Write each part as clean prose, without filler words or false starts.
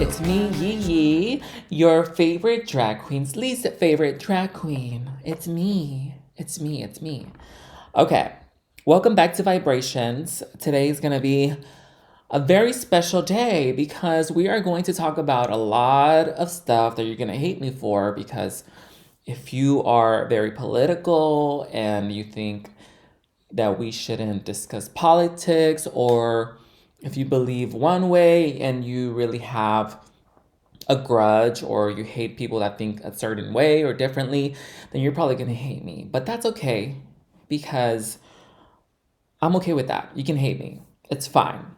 It's me, Yiyi, your favorite drag queen's least favorite drag queen. It's me. It's me. It's me. Okay. Welcome back to Vibrationss. Today is going to be a very special day because we are going to talk about a lot of stuff that you're going to hate me for because if you are very political and you think that we shouldn't discuss politics, or if you believe one way and you really have a grudge or you hate people that think a certain way or differently, then you're probably going to hate me. But that's okay because I'm okay with that. You can hate me. It's fine.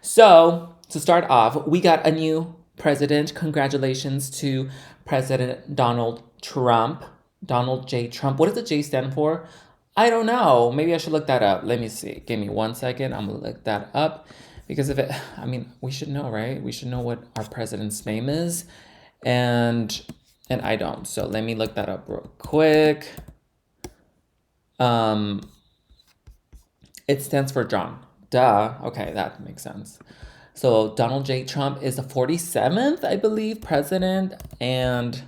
So, to start off, we got a new president. Congratulations to President Donald Trump. Donald J. Trump. What does the J stand for? I don't know. Maybe I should look that up. Let me see. Give me 1 second. I'm going to look that up. Because if it, I mean, we should know, right? We should know what our president's name is. And I don't. So let me look that up real quick. It stands for John. Duh. Okay, that makes sense. So Donald J. Trump is the 47th, I believe, president. And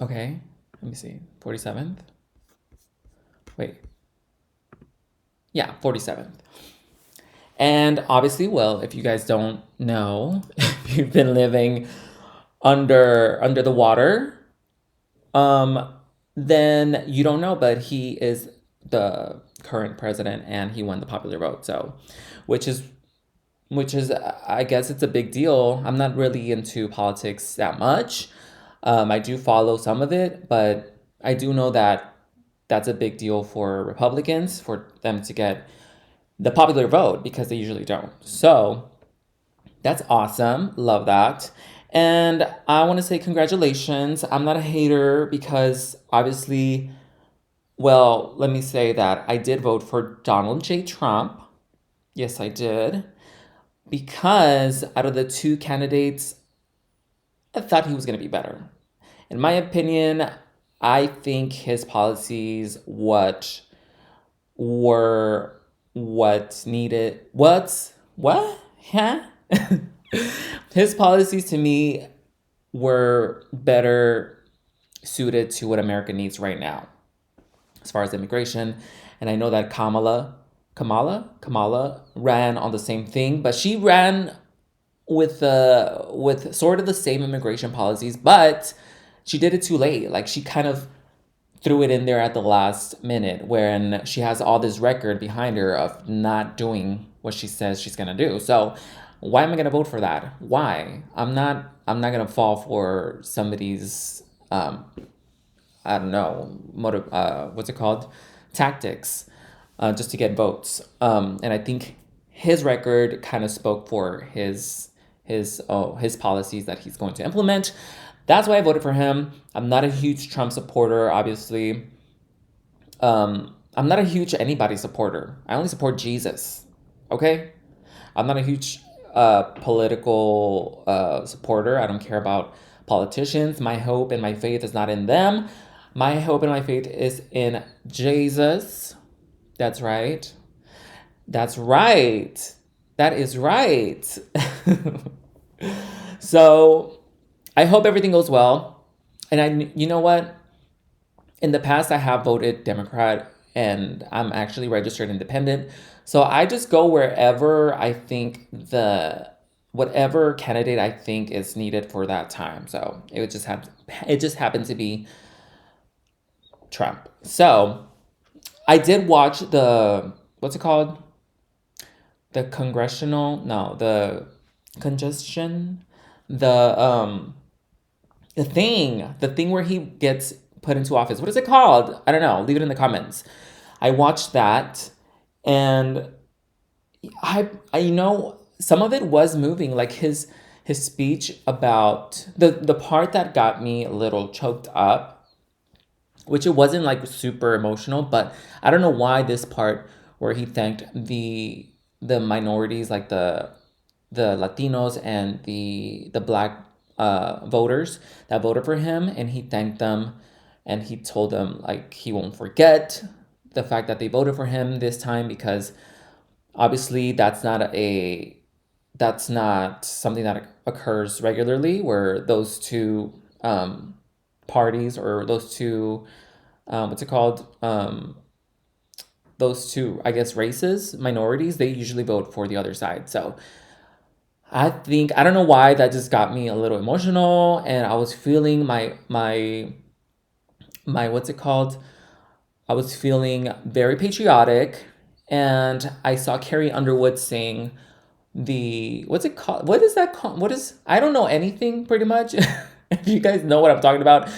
okay, let me see. 47th? Wait. Yeah, 47th. And obviously, well, if you guys don't know, if you've been living under the water, then you don't know, but he is the current president and he won the popular vote. So, which is I guess it's a big deal. I'm not really into politics that much. I do follow some of it, but I do know that that's a big deal for Republicans for them to get the popular vote because they usually don't. So that's awesome. Love that. And I want to say congratulations. I'm not a hater because obviously, well, let me say that I did vote for Donald J. Trump. Yes, I did. Because out of the two candidates, I thought he was going to be better. In my opinion, I think his policies were what needed. What? Huh? His policies to me were better suited to what America needs right now as far as immigration. And I know that Kamala ran on the same thing, but she ran with sort of the same immigration policies, but she did it too late. Like she kind of threw it in there at the last minute when she has all this record behind her of not doing what she says she's gonna do. So why am I gonna vote for that? Why? I'm not gonna fall for somebody's I don't know, what's it called? Tactics, just to get votes. And I think his record kind of spoke for his policies that he's going to implement. That's why I voted for him. I'm not a huge Trump supporter, obviously. I'm not a huge anybody supporter. I only support Jesus. Okay? I'm not a huge political supporter. I don't care about politicians. My hope and my faith is not in them. My hope and my faith is in Jesus. That's right. That's right. That is right. So I hope everything goes well. And you know what? In the past, I have voted Democrat and I'm actually registered independent. So I just go wherever I think whatever candidate I think is needed for that time. So it just happened to be Trump. So I did watch what's it called? The congestion, the the thing where he gets put into office. What is it called? I don't know. Leave it in the comments. I watched that, and I some of it was moving, like his speech about the part that got me a little choked up, which it wasn't like super emotional, but I don't know why this part where he thanked the minorities, like the Latinos and the black voters that voted for him, and he thanked them, and he told them like he won't forget the fact that they voted for him this time because obviously that's not something that occurs regularly, where those two parties, or those two, what's it called? Those two, I guess, races, minorities, they usually vote for the other side. So I think, I don't know why that just got me a little emotional, and I was feeling my what's it called? I was feeling very patriotic, and I saw Carrie Underwood sing the, what's it called? What is that called? What is, I don't know anything pretty much. If you guys know what I'm talking about,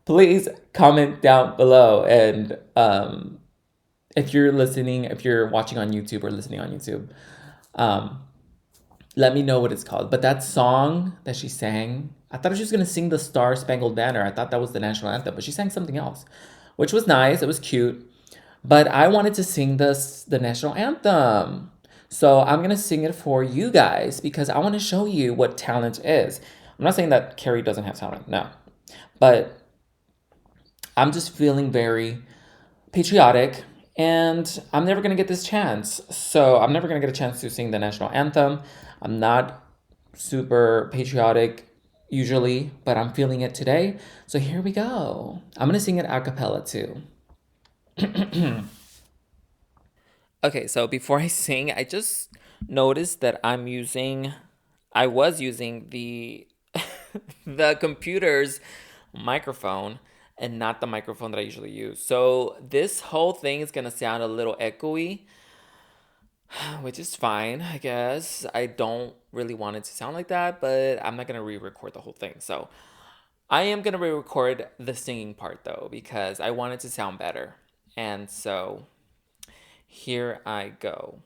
please comment down below. And if you're listening, if you're watching on YouTube or listening on YouTube, um, let me know what it's called. But that song that she sang, I thought she was gonna sing the Star Spangled Banner. I thought that was the national anthem, but she sang something else, which was nice. It was cute. But I wanted to sing the national anthem. So I'm gonna sing it for you guys because I want to show you what talent is. I'm not saying that Carrie doesn't have talent, no. But I'm just feeling very patriotic, and I'm never gonna get this chance. So I'm never gonna get a chance to sing the national anthem. I'm not super patriotic usually, but I'm feeling it today. So here we go. I'm gonna sing it a cappella too. Okay, so before I sing, I just noticed that I was using the the computer's microphone and not the microphone that I usually use. So this whole thing is gonna sound a little echoey, which is fine, I guess. I don't really want it to sound like that, but I'm not gonna re-record the whole thing. So I am gonna re-record the singing part though, because I want it to sound better. And so here I go.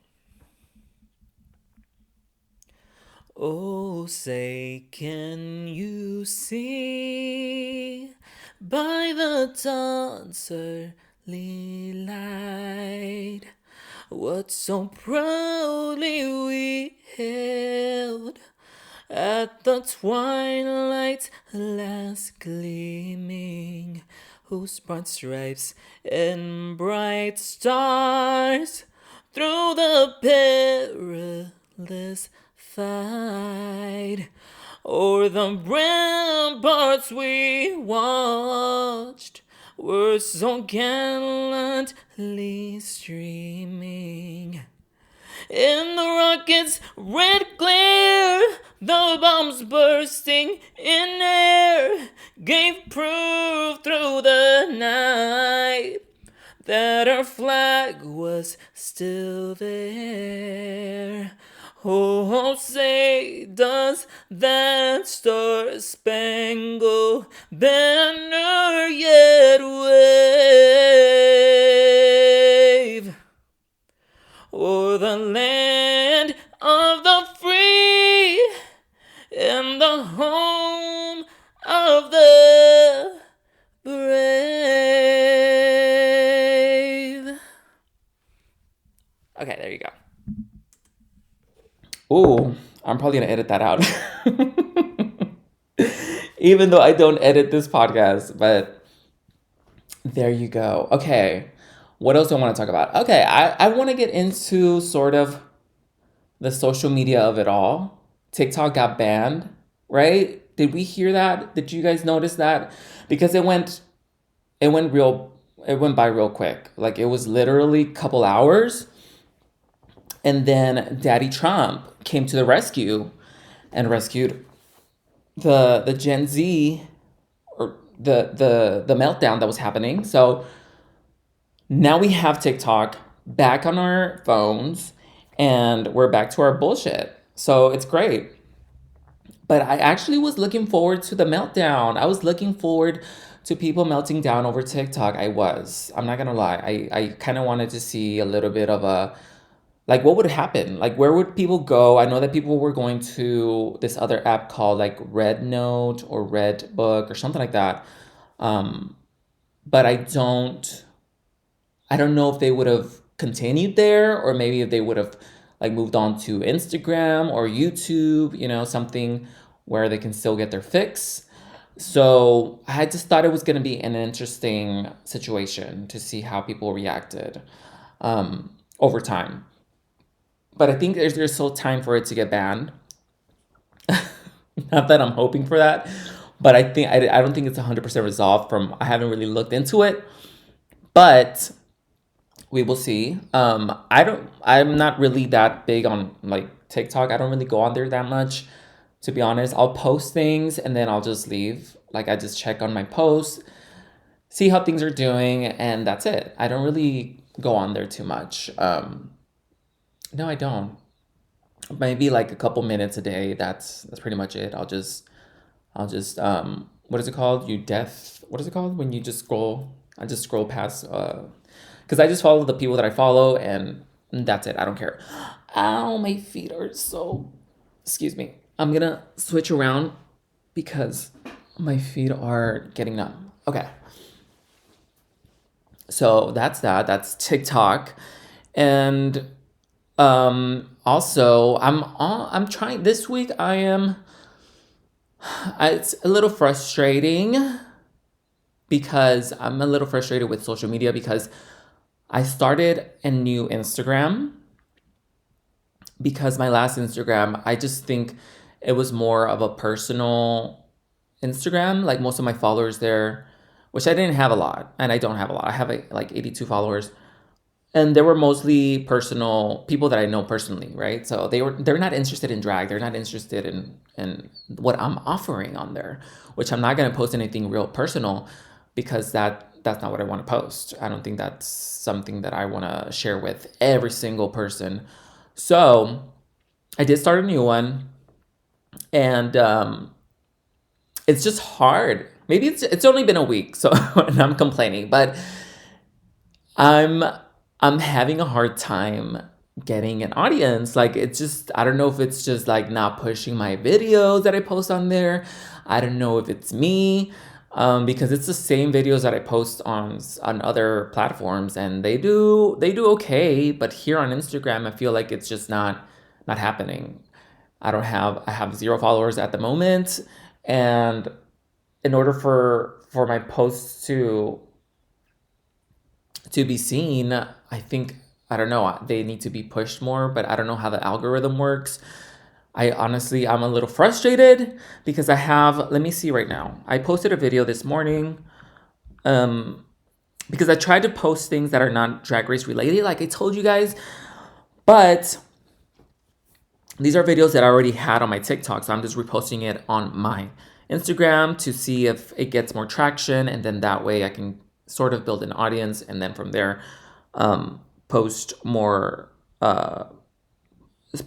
Oh, say, can you see by the dawn's early light what so proudly we hailed at the twilight's last gleaming, whose broad stripes and bright stars through the perilous fight o'er the ramparts we watched were so gallantly streaming. In the rocket's red glare, the bombs bursting in air gave proof through the night that our flag was still there. Oh, say, does that star-spangled banner yet wave o'er the land of the free and the home of the brave? Okay, there you go. Ooh, I'm probably gonna edit that out. Even though I don't edit this podcast, but there you go. Okay, what else do I want to talk about? Okay, I want to get into sort of the social media of it all. TikTok got banned, right? Did we hear that? Did you guys notice that? Because it went by real quick. Like it was literally a couple hours, and then Daddy Trump came to the rescue and rescued the Gen Z, or the meltdown that was happening. So now we have TikTok back on our phones, and we're back to our bullshit. So it's great. But I actually was looking forward to the meltdown. I was looking forward to people melting down over TikTok. I was. I'm not gonna lie. I kind of wanted to see a little bit of a, like, what would happen? Like, where would people go? I know that people were going to this other app called like Red Note or Red Book or something like that. Um, but I don't know if they would have continued there, or maybe if they would have like moved on to Instagram or YouTube, something where they can still get their fix. So I just thought it was going to be an interesting situation to see how people reacted over time. but I think there's still time for it to get banned. Not that I'm hoping for that, but I don't think it's 100% resolved. From I haven't really looked into it, but we will see. I'm not really that big on like TikTok. I don't really go on there that much, to be honest. I'll post things and then I'll just leave. Like I just check on my posts, see how things are doing, and that's it. I don't really go on there too much. No, I don't. Maybe like a couple minutes a day. That's pretty much it. I'll just what is it called? What is it called when you just scroll? I just scroll past because I just follow the people that I follow and that's it. I don't care. Ow, my feet are so, excuse me. I'm gonna switch around because my feet are getting numb. Okay. So that's that. That's TikTok. And also I'm trying this week it's a little frustrating because I'm a little frustrated with social media because I started a new Instagram because my last Instagram, I just think it was more of a personal Instagram. Like most of my followers there, which I didn't have a lot, and I don't have a lot. I have like 82 followers, and they were mostly personal people that I know personally, right? So they're not interested in drag. They're not interested in what I'm offering on there, which I'm not gonna post anything real personal because that's not what I want to post. I don't think that's something that I want to share with every single person. So I did start a new one, and it's just hard. Maybe it's only been a week, so and I'm complaining, but I'm I'm having a hard time getting an audience. Like it's just I don't know if it's just like not pushing my videos that I post on there. I don't know if it's me. Because it's the same videos that I post on other platforms, and they do okay. But here on Instagram, I feel like it's just not happening. I have zero followers at the moment, and in order for my posts to be seen, I think I don't know, they need to be pushed more, but I don't know how the algorithm works. I'm a little frustrated because let me see right now. I posted a video this morning um because I tried to post things that are not drag race related like I told you guys, but these are videos that I already had on my TikTok, so I'm just reposting it on my Instagram to see if it gets more traction, and then that way I can sort of build an audience, and then from there, post more,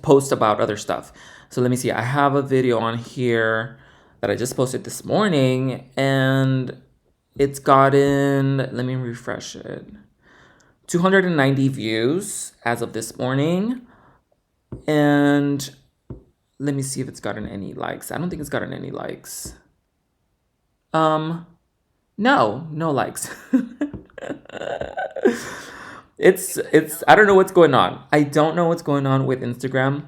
post about other stuff. So let me see. I have a video on here that I just posted this morning, and it's gotten. Let me refresh it. 290 views as of this morning. And let me see if it's gotten any likes. I don't think it's gotten any likes. No likes. It's I don't know what's going on. I don't know what's going on with Instagram.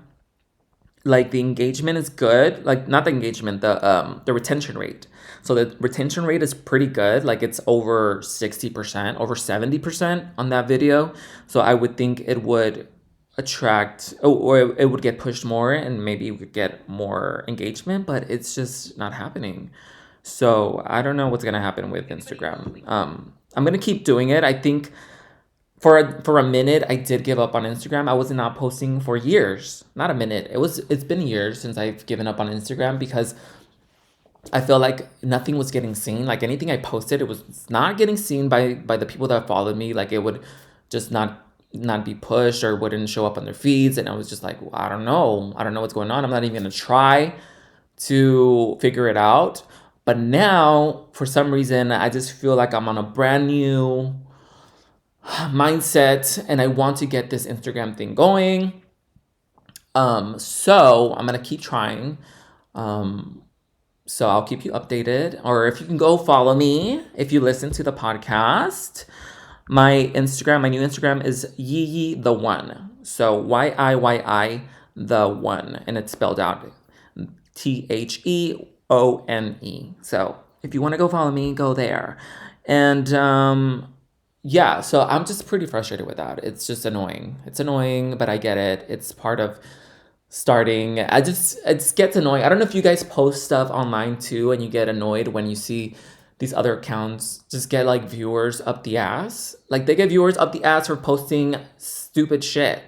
Like the engagement is good. Like not the engagement, the retention rate. So the retention rate is pretty good. Like it's over 60%, over 70% on that video. So I would think it would attract or it would get pushed more and maybe we could get more engagement, but it's just not happening. So I don't know what's gonna happen with Instagram. I'm gonna keep doing it. I think for a minute I did give up on Instagram. I was not posting for years. Not a minute. It's been years since I've given up on Instagram because I feel like nothing was getting seen. Like anything I posted, it was not getting seen by the people that followed me. Like it would just not be pushed or wouldn't show up on their feeds, and I was just like, well, I don't know what's going on. I'm not even gonna try to figure it out. But now, for some reason, I just feel like I'm on a brand new mindset, and I want to get this Instagram thing going. So I'm gonna keep trying. Um, so I'll keep you updated, or if you can go follow me if you listen to the podcast. My new Instagram is Yiyi the One. So YIYI the One, and it's spelled out THEONE. So if you want to go follow me, go there. And yeah, so I'm just pretty frustrated with that. It's just annoying. It's annoying, but I get it. It's part of starting. It just gets annoying. I don't know if you guys post stuff online too and you get annoyed when you see these other accounts just get like viewers up the ass. Like they get viewers up the ass for posting stupid shit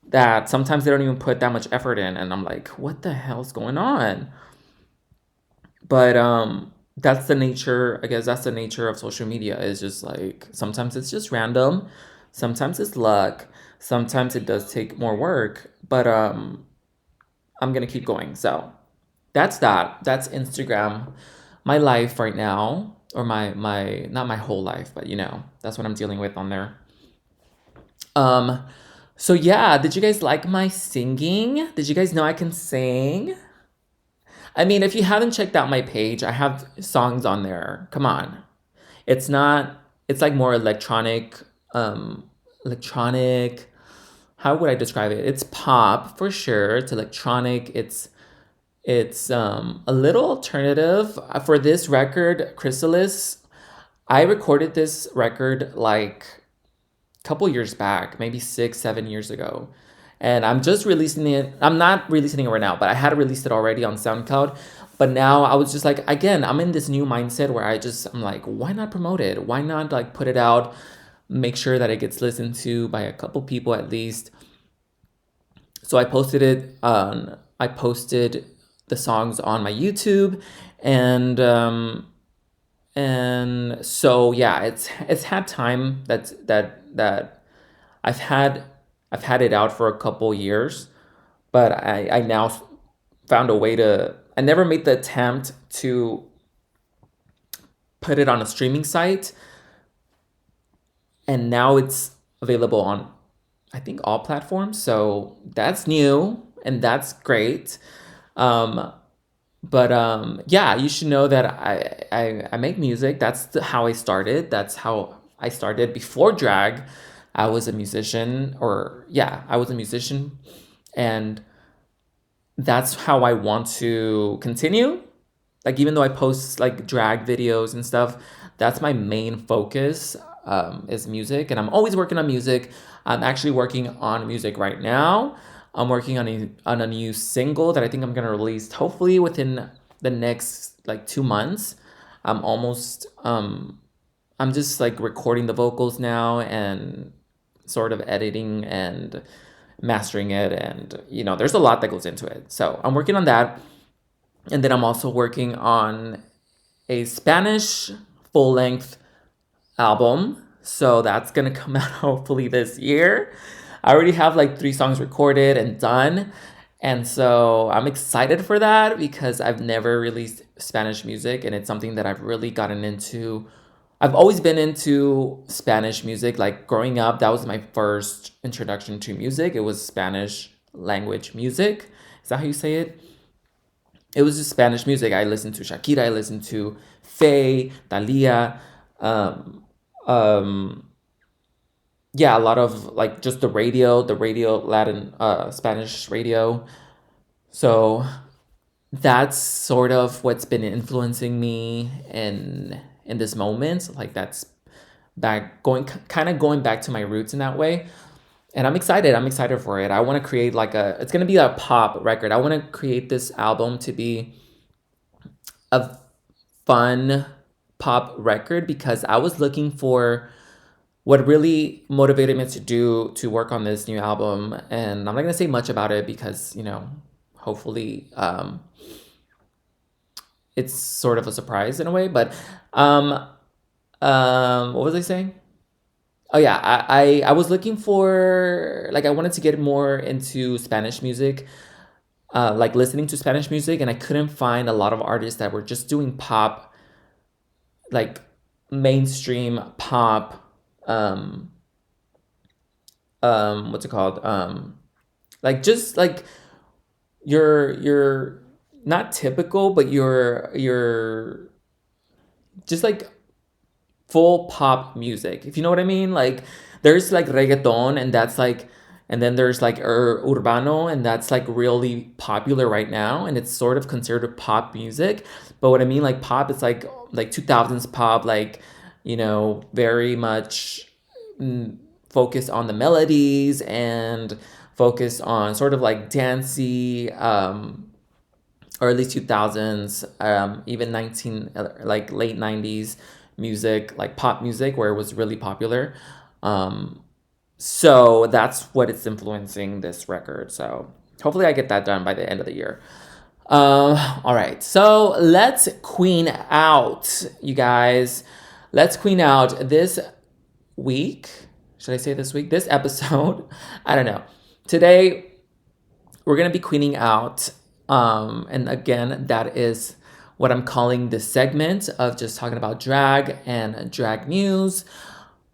that sometimes they don't even put that much effort in, and I'm like, what the hell's going on? But that's the nature, I guess that's the nature of social media, is just like sometimes it's just random, sometimes it's luck, sometimes it does take more work, but I'm gonna keep going. So that's that. That's Instagram. My life right now, or my not my whole life, but that's what I'm dealing with on there. Um, so yeah, did you guys like my singing? Did you guys know I can sing? I mean, if you haven't checked out my page, I have songs on there. Come on. It's not, it's like more electronic, how would I describe it? It's pop for sure. It's electronic. It's a little alternative. For this record, Chrysalis, I recorded this record like couple years back, maybe 6, 7 years ago. And I'm just releasing it. I'm not releasing it right now, but I had released it already on SoundCloud. But now I was just like, again, I'm in this new mindset where I'm like, why not promote it? Why not like put it out, make sure that it gets listened to by a couple people at least. So I posted the songs on my YouTube, and so yeah, it's had time that I've had I've had it out for a couple years, but I now found a way to. I never made the attempt to put it on a streaming site, and now it's available on, I think, all platforms. So that's new and that's great. Um, but yeah, you should know that I make music. That's how I started. That's how I started before drag. I was a musician, or yeah, I was a musician, and that's how I want to continue. Like even though I post like drag videos and stuff, that's my main focus, is music, and I'm always working on music. I'm actually working on music right now. I'm working on a new single that I think I'm gonna release hopefully within the next like 2 months. I'm almost I'm just like recording the vocals now and sort of editing and mastering it, and there's a lot that goes into it. So I'm working on that, and then I'm also working on a Spanish full length album. So that's gonna come out hopefully this year. I already have like 3 songs recorded and done. And so I'm excited for that because I've never released Spanish music, and it's something that I've really gotten into. I've always been into Spanish music. Like growing up, that was my first introduction to music. It was Spanish language music. Is that how you say it? It was just Spanish music. I listened to Shakira, I listened to Faye, Thalia, um, um, yeah, a lot of like just the radio, Latin, Spanish radio. So that's sort of what's been influencing me in this moment. Like that's back going kind of going back to my roots in that way. And I'm excited for it. I want to create like it's going to be a pop record. I want to create this album to be a fun pop record, because I was looking for what really motivated me to work on this new album. And I'm not going to say much about it because, hopefully it's sort of a surprise in a way. But um what was I saying? Oh yeah, I was looking for, like, I wanted to get more into Spanish music, like listening to Spanish music, and I couldn't find a lot of artists that were just doing pop, like mainstream pop, um what's it called? Like just like you're not typical, but you're just like full pop music, if you know what I mean. Like there's like reggaeton, and that's like, and then there's like urbano, and that's like really popular right now, and it's sort of considered pop music. But what I mean, like pop, it's like 2000s pop, like very much focused on the melodies and focused on sort of like dancey, early 2000s, even like late 90s music, like pop music, where it was really popular. So that's what it's influencing this record. So hopefully I get that done by the end of the year. All right, so let's queen out, you guys. Let's queen out this week. Should I say this week? This episode? I don't know. Today, we're going to be queening out. And again, that is what I'm calling this segment of just talking about drag and drag news,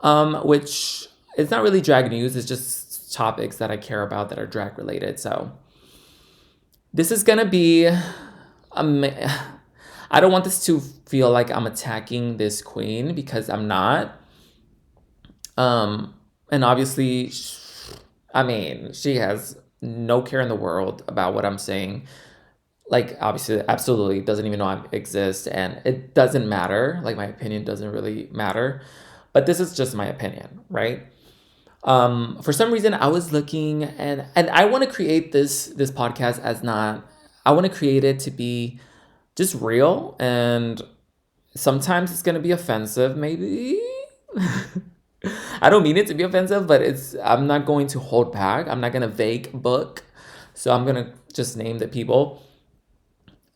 which it's not really drag news. It's just topics that I care about that are drag related. So this is going to be, I don't want this to feel like I'm attacking this queen, because I'm not. And obviously, she has no care in the world about what I'm saying. Like, obviously, absolutely doesn't even know I exist, and it doesn't matter. Like, my opinion doesn't really matter. But this is just my opinion, right? For some reason, I was looking, and I want to create this podcast as not. I want to create it to be just real, and sometimes it's gonna be offensive, maybe. I don't mean it to be offensive, but I'm not going to hold back. I'm not gonna vague book, so I'm gonna just name the people.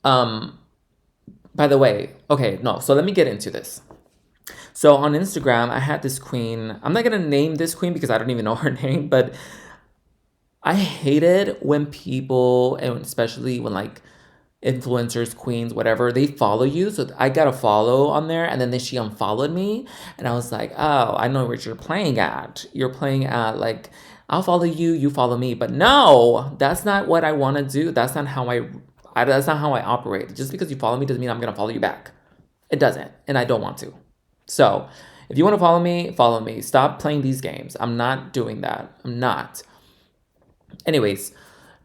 By the way, okay, no. So let me get into this. So on Instagram, I had this queen. I'm not gonna name this queen because I don't even know her name, but I hated when people, and especially when like influencers, queens, whatever, they follow you. So I got a follow on there, and then she unfollowed me, and I was like, oh, I know what you're playing at. You're playing at like, I'll follow you, you follow me. But no, that's not what I want to do. That's not how that's not how I operate. Just because you follow me doesn't mean I'm gonna follow you back. It doesn't, and I don't want to. So if you want to follow me, follow me. Stop playing these games. I'm not doing that. I'm not. Anyways,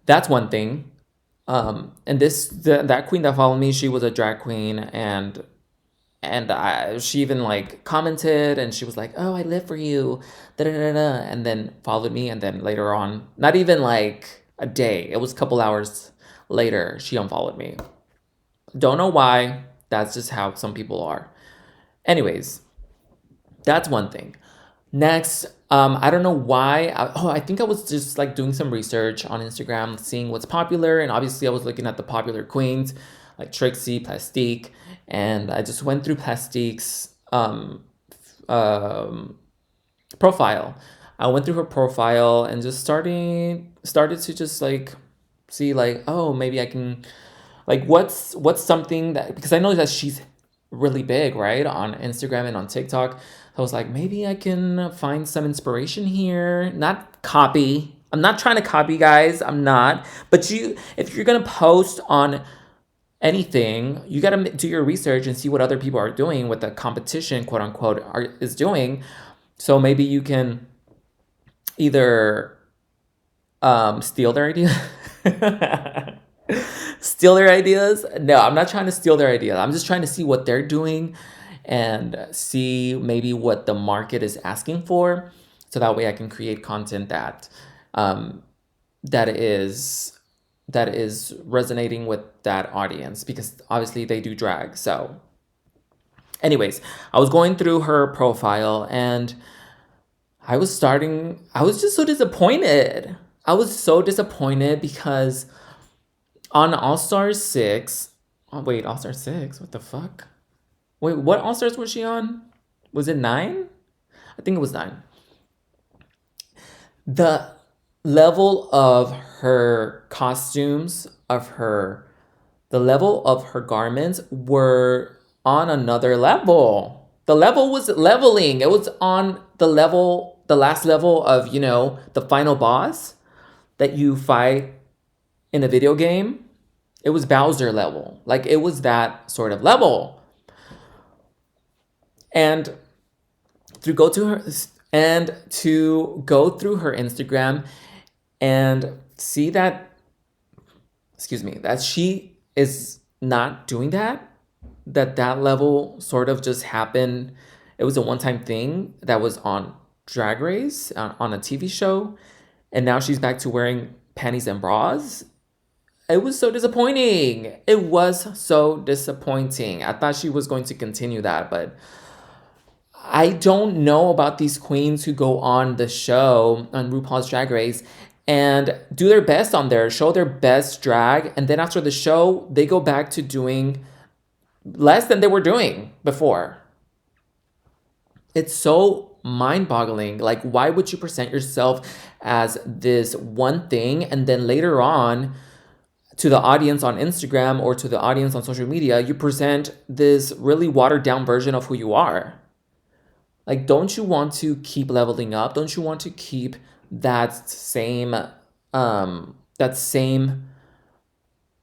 that's one thing. And that queen that followed me, she was a drag queen, and she even like commented, and she was like, "Oh, I live for you," da da da da, and then followed me, and then later on, not even like a day, it was a couple hours later, she unfollowed me. Don't know why. That's just how some people are. Anyways, that's one thing. Next, I don't know why. I think I was just like doing some research on Instagram, seeing what's popular, and obviously I was looking at the popular queens like Trixie, Plastique, and I just went through Plastique's profile. I went through her profile and just started to just like see like, oh, maybe I can like what's something that, because I know that she's really big, right, on Instagram and on TikTok. I was like, maybe I can find some inspiration here. Not copy. I'm not trying to copy, guys. I'm not. But if you're gonna post on anything, you gotta do your research and see what other people are doing, what the competition, quote unquote, is doing. So maybe you can either steal their idea. Steal their ideas? No, I'm not trying to steal their idea. I'm just trying to see what they're doing and see maybe what the market is asking for, so that way I can create content that that is resonating with that audience, because obviously they do drag. So anyways, I was going through her profile, and I was just so disappointed. I was so disappointed because on All Stars 6, oh wait, All Stars 6, what the fuck? Wait, what All Stars was she on? Was it 9? I think it was 9. The level of her costumes, the level of her garments were on another level. The level was leveling. It was on the last level of, the final boss that you fight in a video game. It was Bowser level. Like, it was that sort of level. And to go through her Instagram and see that she is not doing that level sort of just happened. it was a one-time thing that was on Drag Race on a TV show, and now she's back to wearing panties and bras. It was so disappointing. It was so disappointing. I thought she was going to continue that, but I don't know about these queens who go on the show on RuPaul's Drag Race and do their best on there, show their best drag, and then after the show, they go back to doing less than they were doing before. It's so mind-boggling. Like, why would you present yourself as this one thing and then later on to the audience on Instagram or to the audience on social media, you present this really watered down version of who you are? Like, don't you want to keep leveling up? Don't you want to keep that same that same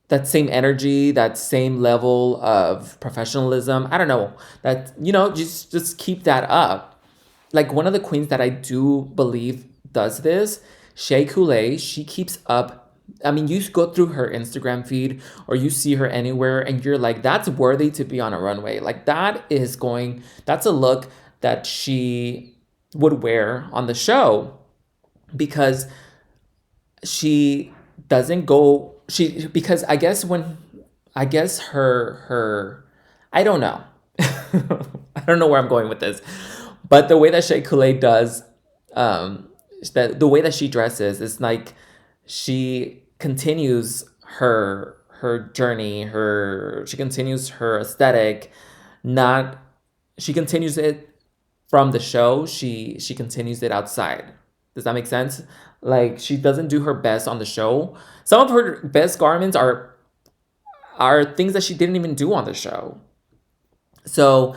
that same energy, that same level of professionalism? I don't know. That, just keep that up. Like, one of the queens that I do believe does this, Shea Coulee, she keeps up. I mean, you go through her Instagram feed or you see her anywhere and you're like, that's worthy to be on a runway. Like, that's a look that she would wear on the show, because she doesn't go, because I guess her, I don't know. I don't know where I'm going with this, but the way that Shea Coulee does, the way that she dresses is like she continues her journey, she continues her aesthetic, not she continues it from the show. She continues it outside. Does that make sense? Like, she doesn't do her best on the show. Some of her best garments are things that she didn't even do on the show. So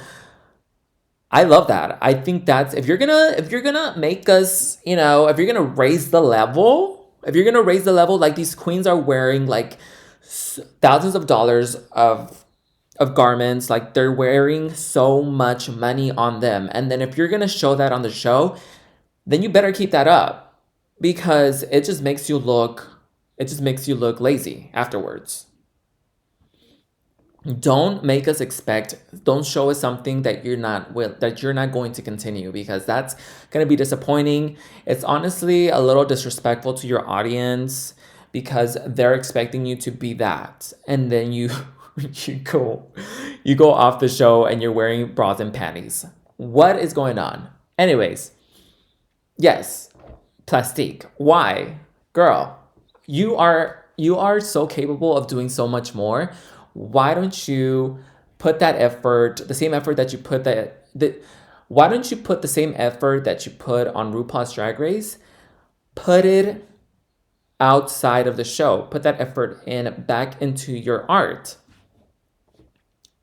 I love that. I think that's, if you're gonna make us, if you're gonna raise the level, like these queens are wearing like thousands of dollars of garments, like they're wearing so much money on them. And then if you're gonna show that on the show, then you better keep that up, because it just makes you look lazy afterwards. Don't show us something that you're not going to continue, because that's going to be disappointing. It's honestly a little disrespectful to your audience, because they're expecting you to be that, and then you you go off the show and you're wearing bras and panties. What is going on? Anyways, yes, Plastique. Why? Girl, you are so capable of doing so much more. Why don't you put that effort, the same effort that you put why don't you put the same effort that you put on RuPaul's Drag Race, put it outside of the show. Put that effort back into your art.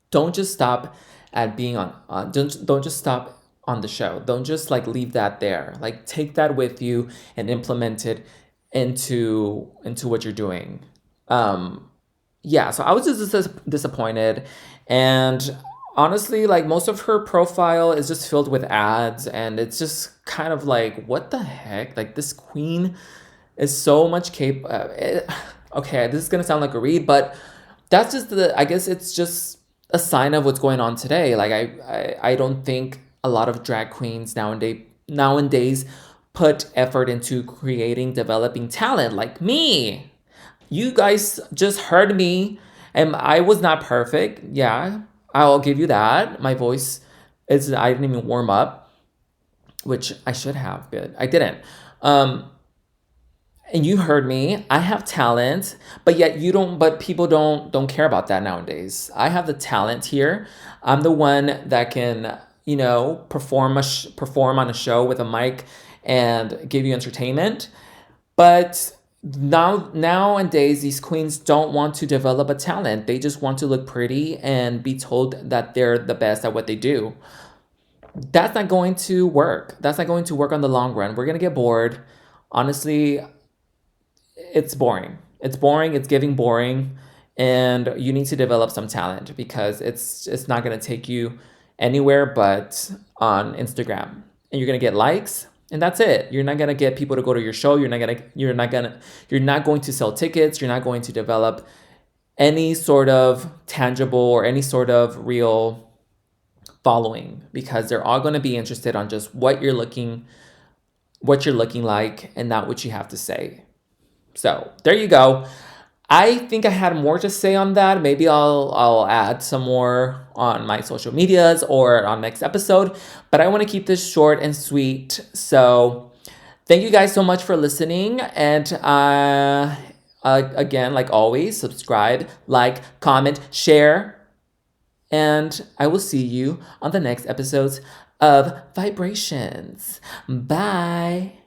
Don't just stop at being don't just stop on the show. Don't just like leave that there. Like, take that with you and implement it into what you're doing. Yeah, so I was just disappointed, and honestly, like, most of her profile is just filled with ads, and it's just kind of like, what the heck? Like, this queen is so much okay, this is gonna sound like a read, but that's just I guess it's just a sign of what's going on today. Like, I don't think a lot of drag queens nowadays put effort into developing talent like me. You guys just heard me, and I was not perfect. Yeah, I'll give you that. My voice I didn't even warm up, which I should have, but I didn't. And you heard me. I have talent, but yet but people don't care about that nowadays. I have the talent here. I'm the one that can, perform on a show with a mic and give you entertainment. But nowadays, these queens don't want to develop a talent. They just want to look pretty and be told that they're the best at what they do. That's not going to work. That's not going to work on the long run. We're going to get bored. Honestly, it's boring. It's boring. It's giving boring. And you need to develop some talent, because it's not going to take you anywhere but on Instagram. And you're going to get likes, and that's it. You're not going to get people to go to your show. You're not going to sell tickets. You're not going to develop any sort of tangible or any sort of real following, because they're all going to be interested on just what you're looking like and not what you have to say. So there you go. I think I had more to say on that. Maybe I'll add some more on my social medias or on next episode, but I want to keep this short and sweet. So thank you guys so much for listening, and again, like always, subscribe, like, comment, share, and I will see you on the next episodes of Vibrationss. Bye.